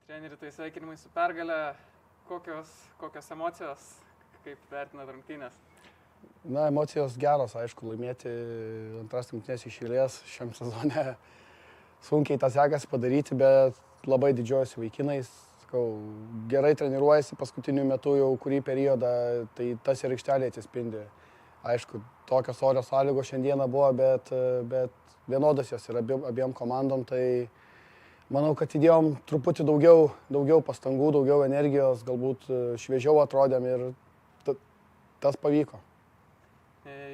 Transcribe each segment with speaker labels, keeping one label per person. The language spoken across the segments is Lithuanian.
Speaker 1: Treneri, tai sveikinimai su pergale. Kokios emocijos, kaip vertinat rungtynės?
Speaker 2: Na, emocijos geros, aišku, laimėti antras rungtynes iš eilės šiam sezone. Sunkiai tą sekasi padaryti, bet labai didžiuojuosi vaikinais. Sakau, gerai treniruojasi paskutiniu metu jau kurį periodą, tai tas ir aikštelėje atsispindi. Aišku, tokios orios sąlygos šiandieną buvo, bet vienodas jos yra abiem komandom, tai manau, kad įdėjom truputį daugiau pastangų, daugiau energijos, galbūt šviežiau atrodėm ir tas pavyko.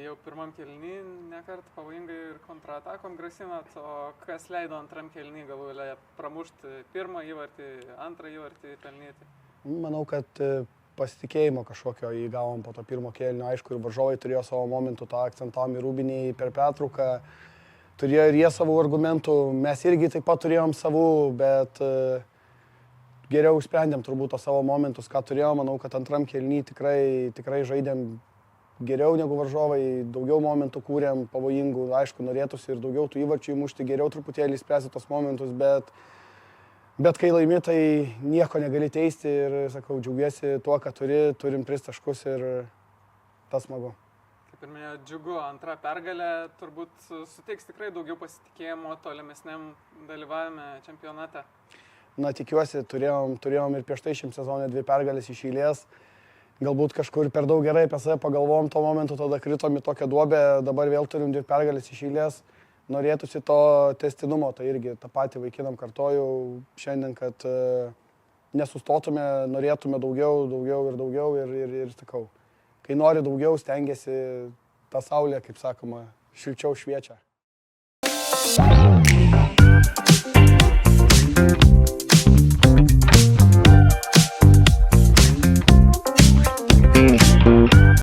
Speaker 1: Jau pirmam kėliny nekart pavojingai ir kontratakom grasinat, o kas leido antram kėliny galų gale pramušti pirmą įvartį, antrą įvartį pelnyti?
Speaker 2: Manau, kad pasitikėjimo kažkokio įgavom po to pirmo kėlinio. Aišku, ir varžovai turėjo savo momentų, tą akcentavom į Rūbinį per pertrauką. Turėjo ir jie savų argumentų, mes irgi taip pat turėjom savų, bet geriau sprendėm turbūt tos savo momentus, ką turėjom. Manau, kad antram kėliny tikrai žaidėm geriau negu varžovai, daugiau momentų kūrėm, pavojingų, aišku, norėtųsi ir daugiau tų įvarčių įmušti, geriau truputėlį spręsti tos momentus, bet kai laimi, tai nieko negali teisti ir, sakau, džiaugiuosi tuo, ką turim 3 taškus ir tas smagu.
Speaker 1: Kaip ir minėjau, džiugu, antra pergalė turbūt suteiks tikrai daugiau pasitikėjimo tolimesniam dalyvavime čempionate.
Speaker 2: Na, tikiuosi, turėjom ir prieš tai šiam sezonė 2 pergalės iš eilės. Galbūt kažkur per daug gerai apie save pagalvom tuo momentu, tada kritom į tokią duobę, dabar vėl turim 2 pergalės iš eilės. Norėtųsi to tęstinumo, tai irgi tą patį vaikinam kartojau šiandien, kad nesustotume, norėtume daugiau ir sakau, kai nori daugiau, stengiasi, ta saulė, kaip sakoma, šilčiau šviečia.